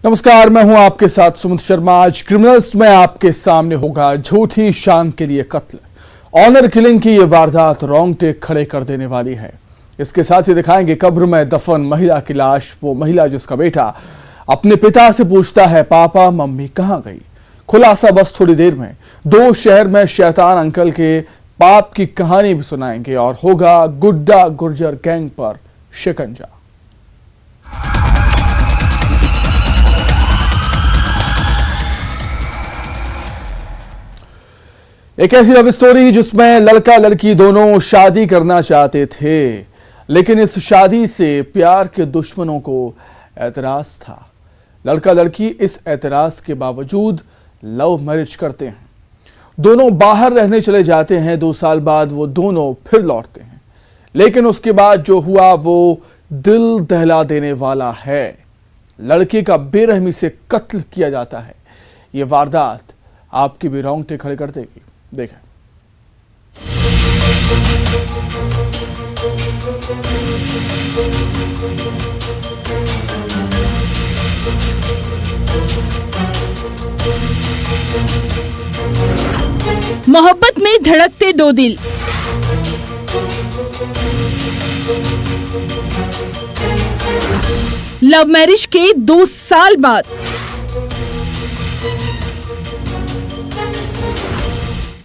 नमस्कार, मैं हूं आपके साथ सुमित शर्मा। आज क्रिमिनल्स में आपके सामने होगा झूठी शान के लिए कत्ल। ऑनर किलिंग की यह वारदात रोंगटे खड़े कर देने वाली है। इसके साथ ही दिखाएंगे कब्र में दफन महिला की लाश, वो महिला जिसका बेटा अपने पिता से पूछता है, पापा मम्मी कहां गई। खुलासा बस थोड़ी देर में। दो शहर में शैतान अंकल के पाप की कहानी भी सुनाएंगे और होगा गुड्डा गुर्जर गैंग पर शिकंजा। एक ऐसी लव स्टोरी जिसमें लड़का लड़की दोनों शादी करना चाहते थे, लेकिन इस शादी से प्यार के दुश्मनों को एतराज था। लड़का लड़की इस एतराज के बावजूद लव मैरिज करते हैं। दोनों बाहर रहने चले जाते हैं। 2 साल बाद वो दोनों फिर लौटते हैं, लेकिन उसके बाद जो हुआ वो दिल दहला देने वाला है। लड़के का बेरहमी से कत्ल किया जाता है। ये वारदात आपके भी रोंगटे खड़े कर देगी। देखें। मोहब्बत में धड़कते दो दिल। लव मैरिज के 2 साल बाद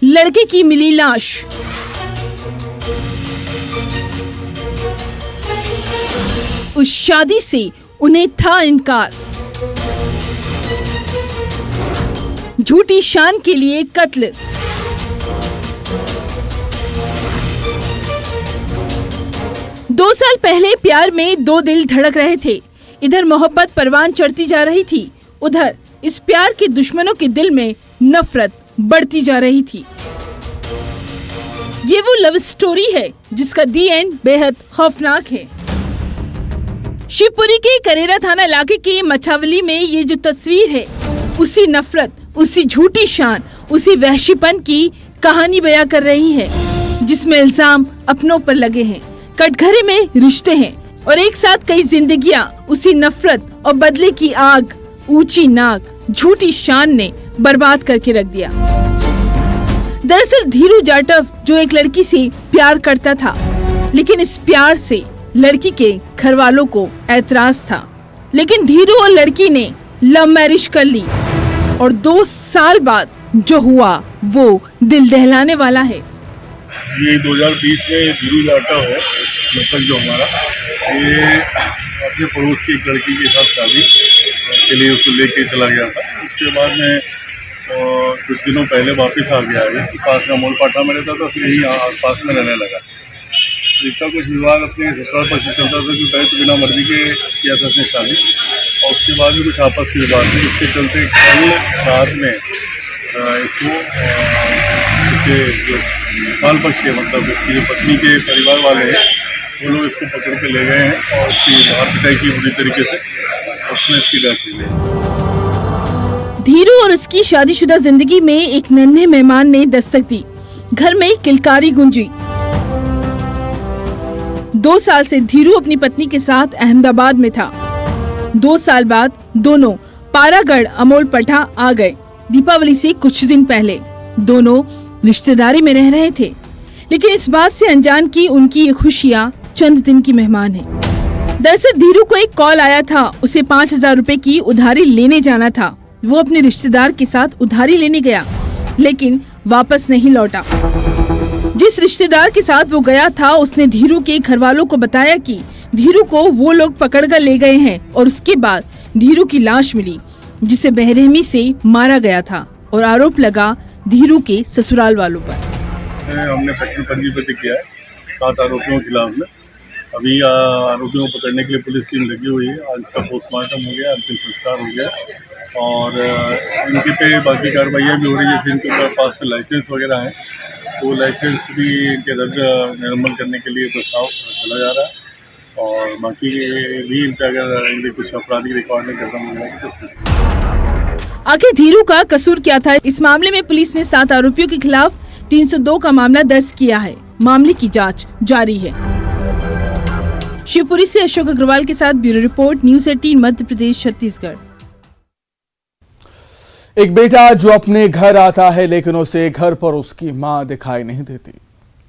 लड़के की मिली लाश। उस शादी से उन्हें था इनकार। झूठी शान के लिए कत्ल। दो साल पहले प्यार में 2 दिल धड़क रहे थे। इधर मोहब्बत परवान चढ़ती जा रही थी, उधर इस प्यार के दुश्मनों के दिल में नफरत बढ़ती जा रही थी। ये वो लव स्टोरी है जिसका दी एंड बेहद खौफनाक है। शिवपुरी के करेरा थाना इलाके के मछावली में ये जो तस्वीर है, उसी नफरत, उसी झूठी शान, उसी वहशीपन की कहानी बयां कर रही है, जिसमें इल्जाम अपनों पर लगे हैं, कटघरे में रिश्ते हैं और एक साथ कई जिंदगियां उसी नफरत और बदले की आग, ऊंची नाक, झूठी शान ने बर्बाद करके रख दिया। दरअसल धीरू जाटव जो एक लड़की से प्यार करता था, लेकिन इस प्यार से लड़की के घर वालों को ऐतराज था। लेकिन धीरू और लड़की ने लव मैरिज कर ली और 2 साल बाद जो हुआ वो दिल दहलाने वाला है। ये 2020 में धीरू जाटव है मतलब जो हमारा, ये अपने पड़ोस की एक लड़की के साथ शादी के लिए उसको लेके चला गया था। उसके बाद में कुछ दिनों पहले वापस आ गया है। पास में मोलपाठा में रहता था, फिर यही पास में रहने लगा। इसका कुछ विवाद अपने ससुराल पर चलता था, जो पहले तो बिना मर्जी के किया था उसने शादी, और उसके बाद भी कुछ आपस के विवाद थे। इसके चलते कल रात में इसको उसके जो साल पक्ष है, मतलब उसकी जो पत्नी के परिवार वाले हैं, वो लोग इसको पकड़ के ले गए हैं और उसकी मार पिटाई की बुरी तरीके से, उसमें इसकी डेथ हुई है। धीरू और उसकी शादीशुदा जिंदगी में एक नन्हे मेहमान ने दस्तक दी। घर में किलकारी गूंजी। 2 साल से धीरू अपनी पत्नी के साथ अहमदाबाद में था। 2 साल बाद दोनों पारागढ़ अमोलपट्टा आ गए। दीपावली से कुछ दिन पहले दोनों रिश्तेदारी में रह रहे थे, लेकिन इस बात से अनजान की उनकी ये खुशियाँ चंद दिन की मेहमान है। दरअसल धीरू को एक कॉल आया था, उसे 5000 रुपए की उधारी लेने जाना था। वो अपने रिश्तेदार के साथ उधारी लेने गया, लेकिन वापस नहीं लौटा। जिस रिश्तेदार के साथ वो गया था, उसने धीरू के घर वालों को बताया कि धीरू को वो लोग पकड़कर ले गए हैं और उसके बाद धीरू की लाश मिली, जिसे बेरहमी से मारा गया था, और आरोप लगा धीरू के ससुराल वालों पर। हमने पंजीबद्ध किया है 7 आरोपियों के खिलाफ में। अभी आरोपियों को पकड़ने के लिए पुलिस टीम लगी हुई है। आज इसका पोस्टमार्टम हो गया, अंतिम संस्कार हो गया, और इनके पे बाकी कार्रवाइयाँ भी हो रही है। जैसे इनके पास में लाइसेंस वगैरह है, तो लाइसेंस भी इनके रद्द निरम्बन करने के लिए प्रस्ताव चला जा रहा है, और बाकी भी इनका अगर इनके कुछ आपराधिक रिकॉर्ड नहीं खत्म हो जाएगा तो। आखिर धीरू का कसूर क्या था? इस मामले में पुलिस ने 7 आरोपियों के खिलाफ 302 का मामला दर्ज किया है। मामले की जांच जारी है। शिवपुरी से अशोक अग्रवाल के साथ bureau report, news 18 Madhya Pradesh Chhattisgarh. एक बेटा जो अपने घर आता है लेकिन उसे घर पर उसकी मां दिखाई नहीं देती।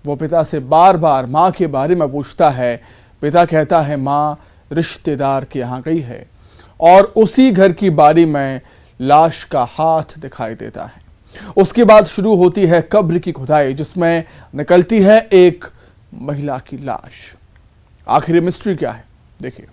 वो पिता से बार बार मां के बारे में पूछता है। पिता कहता है मां रिश्तेदार के यहाँ गई है और उसी घर की बाड़ी में लाश का हाथ दिखाई देता है। उसके बाद शुरू होती है कब्र की खुदाई जिसमें निकलती है एक महिला की लाश। आखिर मिस्ट्री क्या है, देखिए।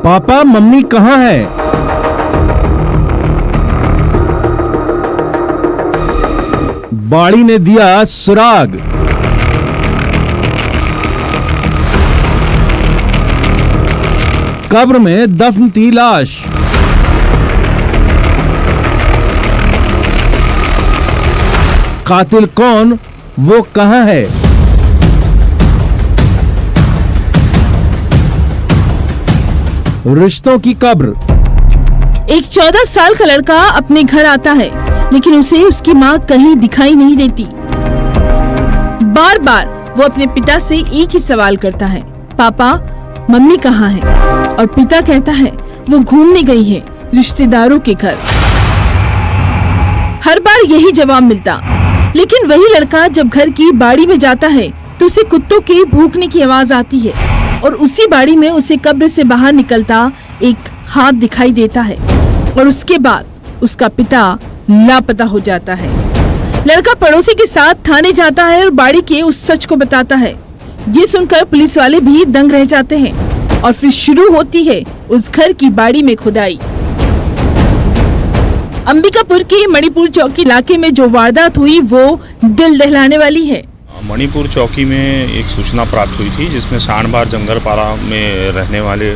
पापा मम्मी कहाँ है? बाड़ी ने दिया सुराग। कब्र में दफन थी लाश। कातिल कौन, वो कहाँ है? रिश्तों की कब्र। एक 14 साल का लड़का अपने घर आता है लेकिन उसे उसकी माँ कहीं दिखाई नहीं देती। बार बार वो अपने पिता से एक ही सवाल करता है, पापा मम्मी कहाँ है? और पिता कहता है वो घूमने गई है रिश्तेदारों के घर। हर बार यही जवाब मिलता, लेकिन वही लड़का जब घर की बाड़ी में जाता है तो उसे कुत्तों के भौंकने की आवाज आती है और उसी बाड़ी में उसे कब्र से बाहर निकलता एक हाथ दिखाई देता है और उसके बाद उसका पिता लापता हो जाता है। लड़का पड़ोसी के साथ थाने जाता है और बाड़ी के उस सच को बताता है। ये सुनकर पुलिस वाले भी दंग रह जाते हैं और फिर शुरू होती है उस घर की बाड़ी में खुदाई। अंबिकापुर के मणिपुर चौकी इलाके में जो वारदात हुई वो दिल दहलाने वाली है। मणिपुर चौकी में एक सूचना प्राप्त हुई थी जिसमें सांडबार जंगलपारा में रहने वाले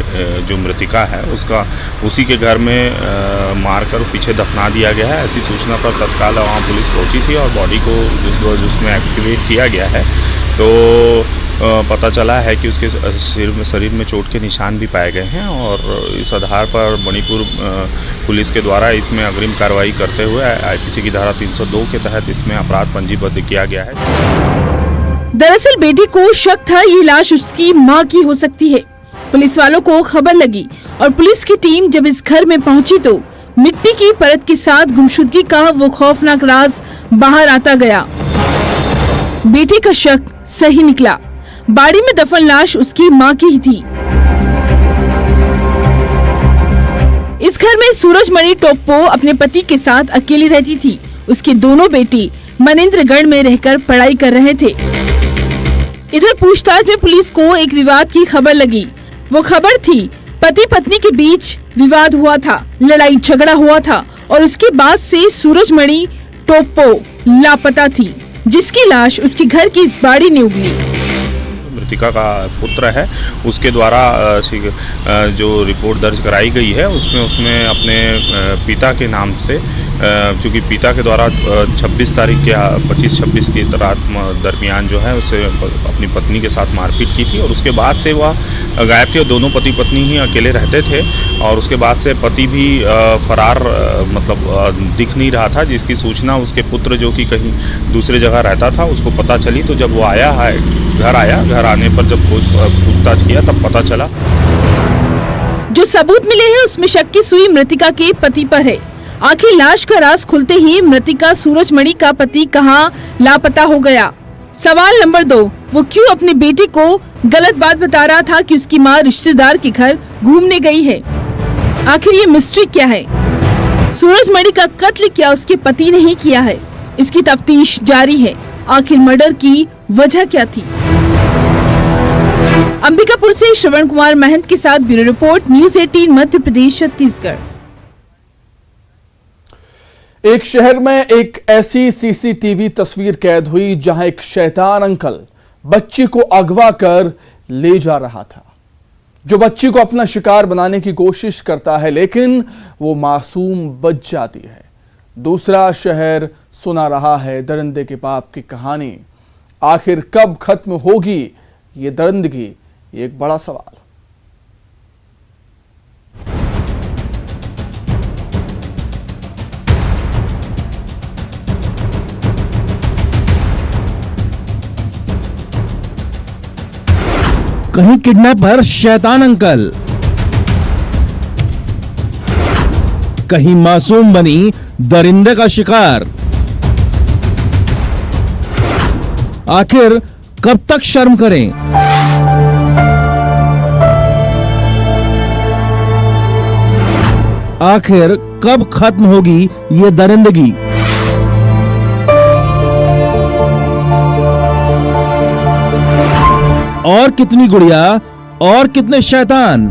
जो मृतिका है उसका उसी के घर में मारकर पीछे दफना दिया गया है। ऐसी सूचना पर तत्काल वहाँ पुलिस पहुंची थी और बॉडी को जिसमें एक्सकेवेट किया गया है तो पता चला है कि उसके शरीर में चोट के निशान भी पाए गए हैं और इस आधार पर मणिपुर पुलिस के द्वारा इसमें अग्रिम कार्रवाई करते हुए आईपीसी की धारा 302 के तहत इसमें अपराध पंजीबद्ध किया गया है। दरअसल बेटी को शक था ये लाश उसकी मां की हो सकती है। पुलिस वालों को खबर लगी और पुलिस की टीम जब इस घर में पहुंची तो मिट्टी की परत के साथ गुमशुदगी का वो खौफनाक राज बाहर आता गया। बेटी का शक सही निकला। बाड़ी में दफन लाश उसकी मां की ही थी। इस घर में सूरजमणि टोप्पो अपने पति के साथ अकेली रहती थी। उसके दोनों बेटी मनेंद्रगढ़ में रहकर पढ़ाई कर रहे थे। इधर पूछताछ में पुलिस को एक विवाद की खबर लगी। वो खबर थी पति पत्नी के बीच विवाद हुआ था, लड़ाई झगड़ा हुआ था और उसके बाद से सूरजमणि टोप्पो लापता थी जिसकी लाश उसके घर की इस बाड़ी ने उगली। मृतिका का पुत्र है उसके द्वारा जो रिपोर्ट दर्ज कराई गई है उसमें अपने पिता के नाम से चूँकि पिता के द्वारा 26 तारीख के 25-26 की रात दरमियान जो है उसे अपनी पत्नी के साथ मारपीट की थी और उसके बाद से वह गायब थी और दोनों पति पत्नी ही अकेले रहते थे और उसके बाद से पति भी फरार दिख नहीं रहा था, जिसकी सूचना उसके पुत्र जो कि कहीं दूसरे जगह रहता था उसको पता चली। तो जब वो घर आने पर जब पूछताछ किया तब पता चला। जो सबूत मिले हैं उसमें शक की सुई मृतिका के पति पर है। आखिर लाश का राज खुलते ही मृतिका सूरजमणि का पति कहां लापता हो गया। सवाल नंबर 2, वो क्यों अपने बेटे को गलत बात बता रहा था कि उसकी मां रिश्तेदार के घर घूमने गई है। आखिर ये मिस्ट्री क्या है? सूरजमणि का कत्ल क्या उसके पति ने ही किया है? इसकी तफ्तीश जारी है। आखिर मर्डर की वजह क्या थी? अंबिकापुर से श्रवण कुमार महंत के साथ bureau report, news 18 Madhya Pradesh Chhattisgarh. एक शहर में एक ऐसी सीसीटीवी तस्वीर कैद हुई जहां एक शैतान अंकल बच्ची को अगवा कर ले जा रहा था, जो बच्ची को अपना शिकार बनाने की कोशिश करता है लेकिन वो मासूम बच जाती है। दूसरा शहर सुना रहा है दरिंदे के पाप की कहानी। आखिर कब खत्म होगी ये दरिंदगी, ये एक बड़ा सवाल। कहीं किडनैपर शैतान अंकल, कहीं मासूम बनी दरिंदे का शिकार। आखिर कब तक शर्म करें? आखिर कब खत्म होगी ये दरिंदगी? और कितनी गुड़िया और कितने शैतान।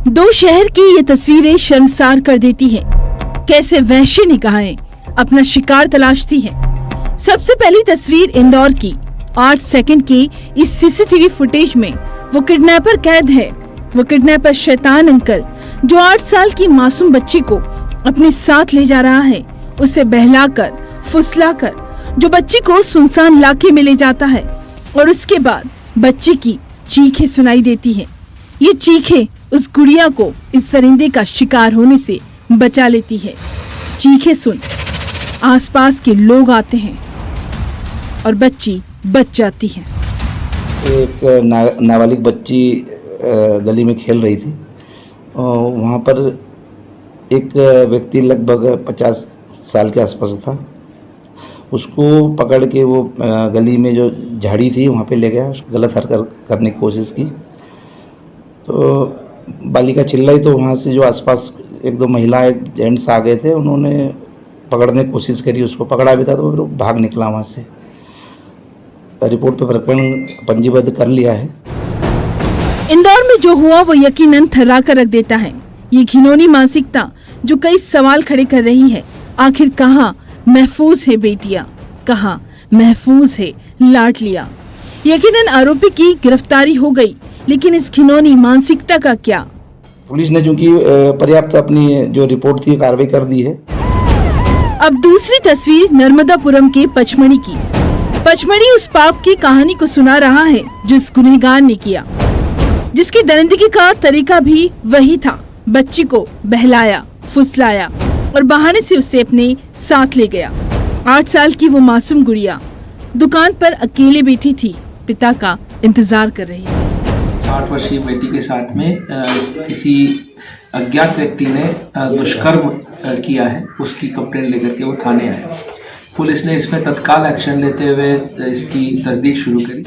दो शहर की ये तस्वीरें शर्मसार कर देती हैं। कैसे वहशी निगाहें अपना शिकार तलाशती हैं। सबसे पहली तस्वीर इंदौर की। 8 सेकंड के इस सीसीटीवी फुटेज में वो किडनैपर कैद है। वो किडनैपर शैतान अंकल जो 8 साल की मासूम बच्ची को अपने साथ ले जा रहा है, उसे बहलाकर फुसलाकर जो बच्ची को सुनसान इलाके में ले जाता है और उसके बाद बच्ची की चीखें सुनाई देती हैं। ये चीखें उस गुड़िया को इस दरिंदे का शिकार होने से बचा लेती है। चीखें सुन आसपास के लोग आते हैं और बच्ची बच जाती है। एक नाबालिग बच्ची गली में खेल रही थी। वहाँ पर एक व्यक्ति लगभग 50 साल के आसपास था। उसको पकड़ के वो गली में जो झाड़ी थी वहाँ पे ले गया। गलत हरकत करने की कोशिश की तो बालिका चिल्लाई तो वहाँ से जो आसपास 1-2 महिलाएं जेंट्स आ गए थे। उन्होंने पकड़ने की कोशिश करी। उसको पकड़ा भी था तो वो भाग निकला वहाँ से। रिपोर्ट पे प्रकरण पंजीबद्ध कर लिया है। इंदौर में जो हुआ वो यकीनन थर्रा कर रख देता है। ये घिनौनी मानसिकता जो कई सवाल खड़े कर रही है। आखिर कहाँ महफूज है बेटियां, कहाँ महफूज है लाडलियां। यकीनन आरोपी की गिरफ्तारी हो गई, लेकिन इस घिनौनी मानसिकता का क्या? पुलिस ने चूंकि पर्याप्त अपनी जो रिपोर्ट थी कार्रवाई कर दी है। अब दूसरी तस्वीर नर्मदापुरम के पचमढ़ी की। पचमढ़ी उस पाप की कहानी को सुना रहा है जो इस गुनहगार ने किया, जिसकी दरिंदगी का तरीका भी वही था। बच्ची को बहलाया फुसलाया और बहाने से उसे अपने साथ ले गया। 8 साल की वो मासूम गुड़िया दुकान पर अकेले बैठी थी, पिता का इंतजार कर रही थी। 8 वर्षीय बेटी के साथ में किसी अज्ञात व्यक्ति ने दुष्कर्म किया है। उसकी कंप्लेंट लेकर के वो थाने आए। पुलिस ने इसमें तत्काल एक्शन लेते हुए इसकी तस्दीक शुरू करी।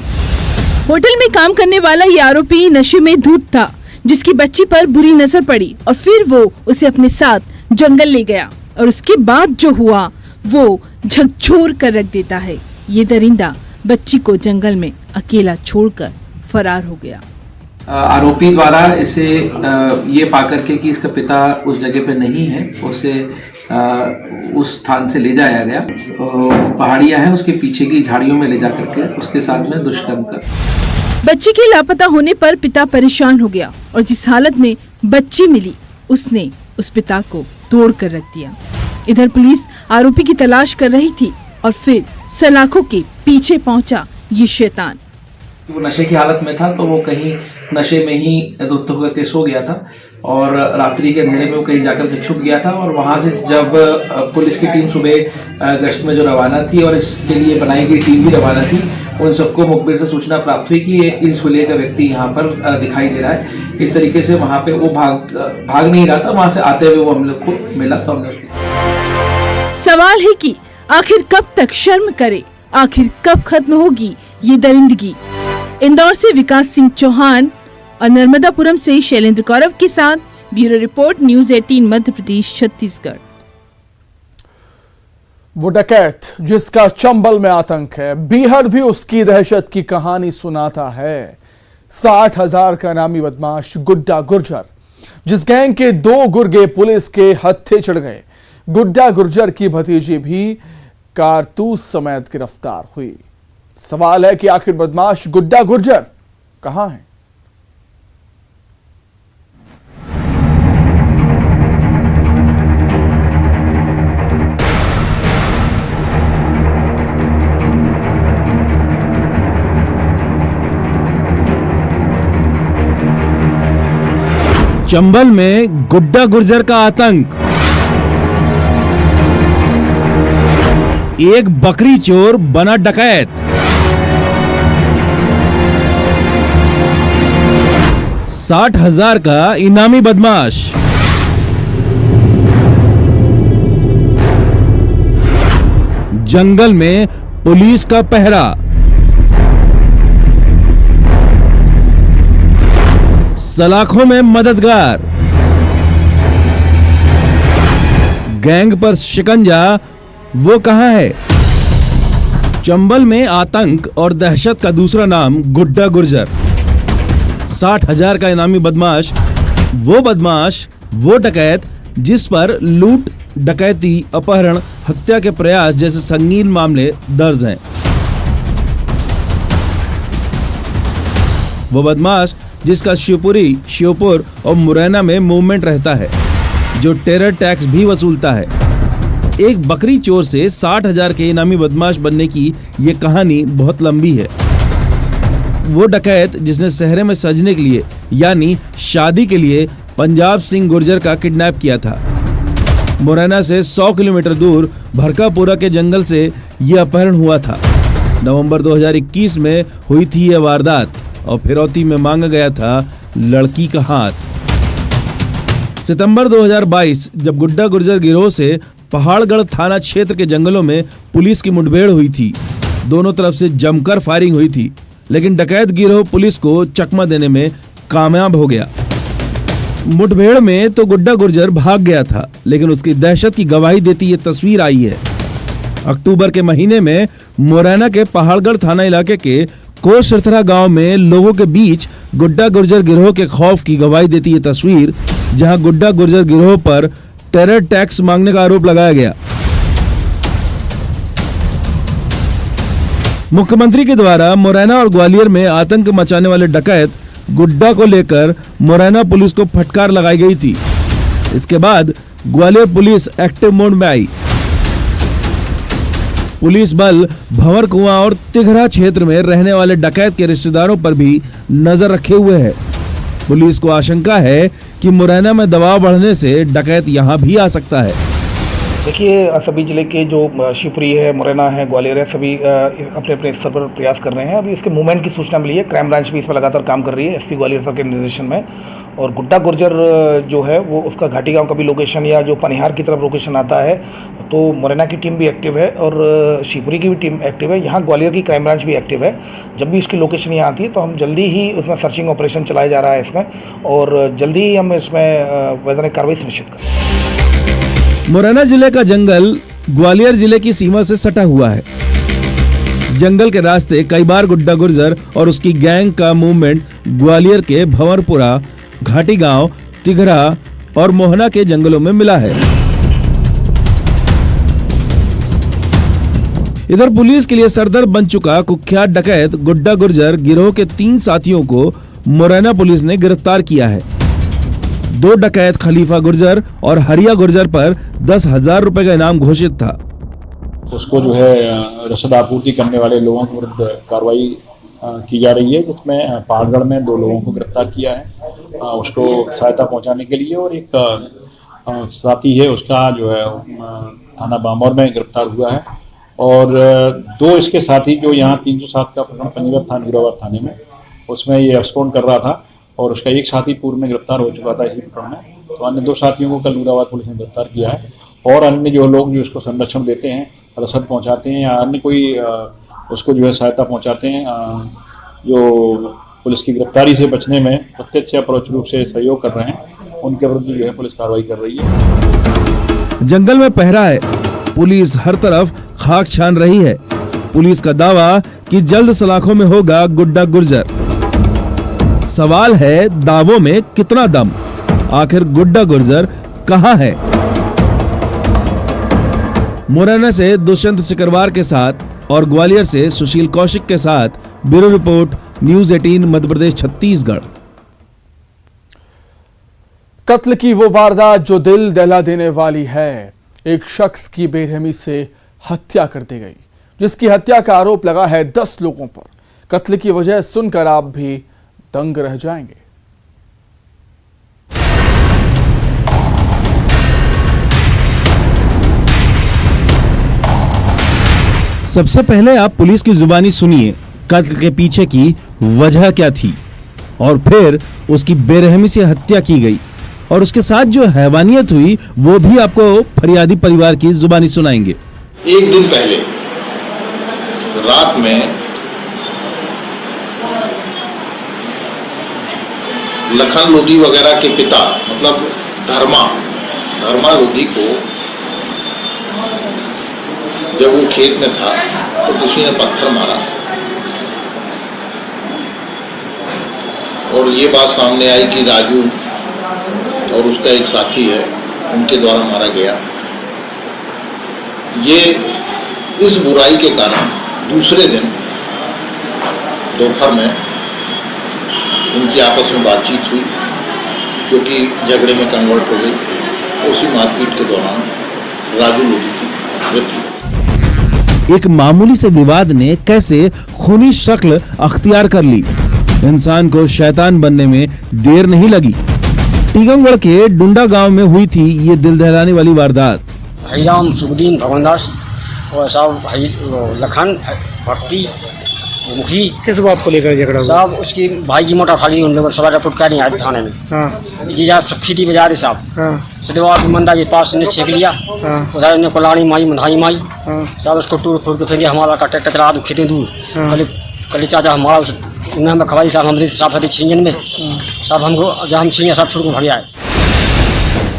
होटल में काम करने वाला ये आरोपी नशे में धुत था, जिसकी बच्ची पर बुरी नजर पड़ी और फिर वो उसे अपने साथ जंगल ले गया और उसके बाद जो हुआ वो झकझोर कर रख देता है। ये दरिंदा बच्ची को जंगल में अकेला छोड़कर फरार हो गया। आरोपी द्वारा इसे ये पाकर के कि इसका पिता उस जगह पे नहीं है, उसे उस स्थान से ले जाया गया। पहाड़ियां हैं, उसके पीछे की झाड़ियों में ले जा करके उसके साथ में दुष्कर्म कर। बच्ची के लापता होने पर पिता परेशान हो गया और जिस हालत में बच्ची मिली उसने उस पिता को तोड़ कर रख दिया। इधर पुलिस आरोपी की तलाश कर रही थी और फिर सलाखों के पीछे पहुंचा ये शैतान। वो नशे की हालत में था तो वो कहीं नशे में ही धुत होकर के सो गया था और रात्रि के अंधेरे में वो कहीं जाकर के छुप गया था। और वहाँ से जब पुलिस की टीम सुबह गश्त में जो रवाना थी और इसके लिए बनाई गई टीम भी रवाना थी, उन सबको मुखबिर से सूचना प्राप्त हुई कि इस हुलिये का व्यक्ति यहाँ पर दिखाई दे रहा है। इस तरीके से वहाँ पे वो भाग नहीं रहा था। वहाँ से आते हुए वो हम लोग को मिला तो हमने उसको। सवाल है कि आखिर कब तक शर्म करे, आखिर कब खत्म होगी ये दरिंदगी। इंदौर से विकास सिंह चौहान और नर्मदापुरम से शैलेंद्र कौरव के साथ bureau report, news 18 Madhya Pradesh Chhattisgarh. वो डकैत जिसका चंबल में आतंक है, बीहड़ भी उसकी दहशत की कहानी सुनाता है। 60,000 का नामी बदमाश गुड्डा गुर्जर, जिस गैंग के 2 गुर्गे पुलिस के हत्थे चढ़ गए। गुड्डा गुर्जर की भतीजी भी कारतूस समेत गिरफ्तार हुई। सवाल है कि आखिर बदमाश गुड्डा गुर्जर कहां है? चंबल में गुड्डा गुर्जर का आतंक। एक बकरी चोर बना डकैत। 60,000 का इनामी बदमाश। जंगल में पुलिस का पहरा। सलाखों में मददगार। गैंग पर शिकंजा, वो कहां है? चंबल में आतंक और दहशत का दूसरा नाम गुड्डा गुर्जर। 60,000 का इनामी बदमाश, वो डकैत जिस पर लूट, डकैती, अपहरण, हत्या के प्रयास जैसे संगीन मामले दर्ज हैं। वो बदमाश जिसका शिवपुरी, श्योपुर और मुरैना में मूवमेंट रहता है, जो टेरर टैक्स भी वसूलता है। एक बकरी चोर से 60,000 के इनामी बदमाश बनने की ये कहानी बहुत लंबी है। वो डकैत जिसने सहरे में सजने के लिए यानी शादी के लिए पंजाब सिंह गुर्जर का किडनैप किया था। मुरैना से 100 किलोमीटर दूर भरकापुरा के जंगल से ये अपहरण हुआ था। नवंबर 2021 में हुई थी यह वारदात और फिरौती में मांगा गया था लड़की का हाथ। सितंबर 2022 जब गुड्डा गुर्जर गिरोह से पहाड़गढ़ थाना क्षेत्र के जंगलों में पुलिस की मुठभेड़ हुई थी। दोनों तरफ से जमकर फायरिंग हुई थी, लेकिन डकैत गिरोह पुलिस को चकमा देने में कामयाब हो गया। मुठभेड़ में तो गुड्डा गुर्जर भाग गया था, लेकिन उसकी दहशत की गवाही देती ये तस्वीर आई है। अक्टूबर के महीने में मुरैना के पहाड़गढ़ थाना इलाके के कोसरथरा गांव में लोगों के बीच गुड्डा गुर्जर गिरोह के खौफ की गवाही देती ये तस्वीर, जहां गुड्डा गुर्जर गिरोह पर टेरर टैक्स मांगने का आरोप लगाया गया। मुख्यमंत्री के द्वारा मुरैना और ग्वालियर में आतंक मचाने वाले डकैत गुड्डा को लेकर मुरैना पुलिस को फटकार लगाई गई थी। इसके बाद ग्वालियर पुलिस एक्टिव मोड में आई। पुलिस बल भंवर कुआं और तिघरा क्षेत्र में रहने वाले डकैत के रिश्तेदारों पर भी नजर रखे हुए है। पुलिस को आशंका है कि मुरैना में दबाव बढ़ने से डकैत यहां भी आ सकता है। देखिए, सभी जिले के जो शिवपुरी है, मुरैना है, ग्वालियर है, सभी अपने अपने स्तर पर प्रयास कर रहे हैं। अभी इसके मूवमेंट की सूचना मिली है। क्राइम ब्रांच भी इस पर लगातार काम कर रही है, एसपी ग्वालियर सर के निर्देशन में। और गुड्डा गुर्जर जो है वो उसका घाटी गांव का भी लोकेशन या जो पनिहार की तरफ लोकेशन आता है, तो मुरैना की टीम भी एक्टिव है और शिवपुरी की भी टीम एक्टिव है। यहाँ ग्वालियर की क्राइम ब्रांच भी एक्टिव है। जब भी इसकी लोकेशन यहाँ आती है तो हम जल्दी ही उसमें सर्चिंग ऑपरेशन चलाया जा रहा है इसमें, और जल्दी ही हम इसमें वैधानिक कार्रवाई सुनिश्चित करें। मुरैना जिले का जंगल ग्वालियर जिले की सीमा से सटा हुआ है। जंगल के रास्ते कई बार गुड्डा गुर्जर और उसकी गैंग का मूवमेंट ग्वालियर के भंवरपुरा, घाटी गांव, तिघरा और मोहना के जंगलों में मिला है। इधर पुलिस के लिए सरदर्द बन चुका कुख्यात डकैत गुड्डा गुर्जर गिरोह के 3 साथियों को मुरैना पुलिस ने गिरफ्तार किया है। 2 डकैत खलीफा गुर्जर और हरिया गुर्जर पर 10,000 रुपए का इनाम घोषित था। उसको जो है रसद आपूर्ति करने वाले लोगों के विरुद्ध कार्रवाई की जा रही है, जिसमें पहाड़गढ़ में 2 लोगों को गिरफ्तार किया है उसको सहायता पहुंचाने के लिए, और एक साथी है उसका जो है थाना बामौर में गिरफ्तार हुआ है। और 2 इसके साथी जो यहाँ 307 का प्रकरण पंजीबद्ध था नीरावर थाने में, उसमें ये एक्सपोर्ट कर रहा था और उसका एक साथी पूर्व में गिरफ्तार हो चुका था इसी प्रकरण में। तो अन्य 2 साथियों को कल नीरावर पुलिस ने गिरफ्तार किया है। और अन्य जो लोग जो उसको संरक्षण देते हैं, रसद पहुँचाते हैं या अन्य कोई उसको जो है सहायता पहुँचाते हैं, जो पुलिस की गिरफ्तारी से बचने में प्रत्यक्ष या परोक्ष रूप से सहयोग कर रहे हैं, उनके विरुद्ध जो है पुलिस कार्रवाई कर रही है। जंगल में पहरा है, पुलिस हर तरफ खाक छान रही है। पुलिस का दावा कि जल्द सलाखों में होगा गुड्डा गुर्जर। सवाल है दावों में कितना दम? आखिर गुड्डा गुर्जर कहां है? मुरैना से दुष्यंत सिकरवार के साथ और ग्वालियर से सुशील कौशिक के साथ bureau report, news 18 Madhya Pradesh Chhattisgarh. कत्ल की वो वारदात जो दिल दहला देने वाली है। एक शख्स की बेरहमी से हत्या कर दी गई, जिसकी हत्या का आरोप लगा है 10 लोगों पर। कत्ल की वजह सुनकर आप भी दंग रह जाएंगे। सबसे पहले आप पुलिस की जुबानी सुनिए, कत्ल के पीछे की वजह क्या थी। और फिर उसकी बेरहमी से हत्या की गई। और उसके साथ जो हैवानियत हुई वो भी आपको फरियादी परिवार की जुबानी सुनाएंगे। एक दिन पहले रात में लखन लोधी वगैरह के पिता मतलब धर्मा लोधी को जब वो खेत में था तो किसी ने पत्थर मारा और ये बात सामने आई कि राजू और उसका एक साथी है उनके द्वारा मारा गया। ये इस बुराई के कारण दूसरे दिन दोपहर में उनकी आपस में बातचीत हुई जो कि झगड़े में कन्वर्ट हो गई। उसी मारपीट के दौरान राजू लोधी की मृत्यु। एक मामूली से विवाद ने कैसे खूनी शक्ल अख्तियार कर ली। इंसान को शैतान बनने में देर नहीं लगी। टीकमगढ़ के डुंडा गांव में हुई थी ये दिल दहलाने वाली वारदात। भाईराम सुखदीन भगवानदास और साहब भाई लखन भक्ति मुखी किस बात को लेकर झगड़ा हुआ? साहब उसकी भाई की मोटर फाली उन लोगों सवाल रिपोर्ट क्या नहीं आया थाने में। हाँ। जी आप खेती बजा रहे साहब। हाँ। सदवा मंदा के पास ने छेक लिया। हाँ। उधर ने कोलानी माई मंधाई माई। हाँ। साहब उसको टूट फूट के फिर हमारा कट्टे टकरा दो खेते दूर। हाँ। कल चाचा हमारा उन्हें हमें खवाई साहब हमारे साफ हती छींजन में साहब हमको जब हम छीने सब छोड़ को भग आए।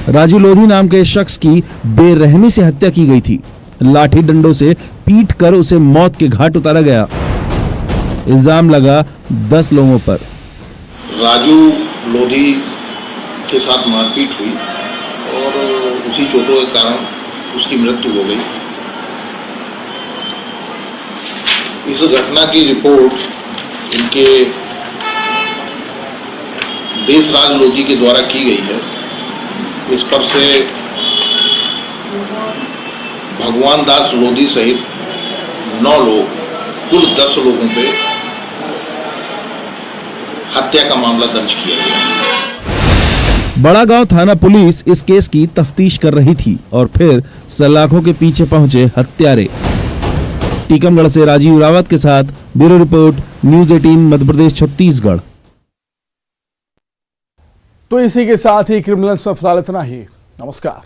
राजू लोधी नाम के शख्स की बेरहमी से हत्या की गई थी। लाठी डंडों से पीट कर उसे मौत के घाट उतारा गया। इल्जाम लगा 10 लोगों पर। राजू लोधी के साथ मारपीट हुई और उसी चोटों के कारण उसकी मृत्यु हो गई। इस घटना की रिपोर्ट इनके देशराज लोधी के द्वारा की गई है। इस पर से भगवान दास लोधी सहित 9 लोग कुल 10 लोगों पे हत्या का मामला दर्ज किया गया। बड़ा गांव थाना पुलिस इस केस की तफ्तीश कर रही थी और फिर सलाखों के पीछे पहुंचे हत्यारे। टीकमगढ़ से राजीव रावत के साथ bureau report news 18 Madhya Pradesh Chhattisgarh. तो इसी के साथ ही क्रिमिनल्स में फिलहाल इतना ही। नमस्कार।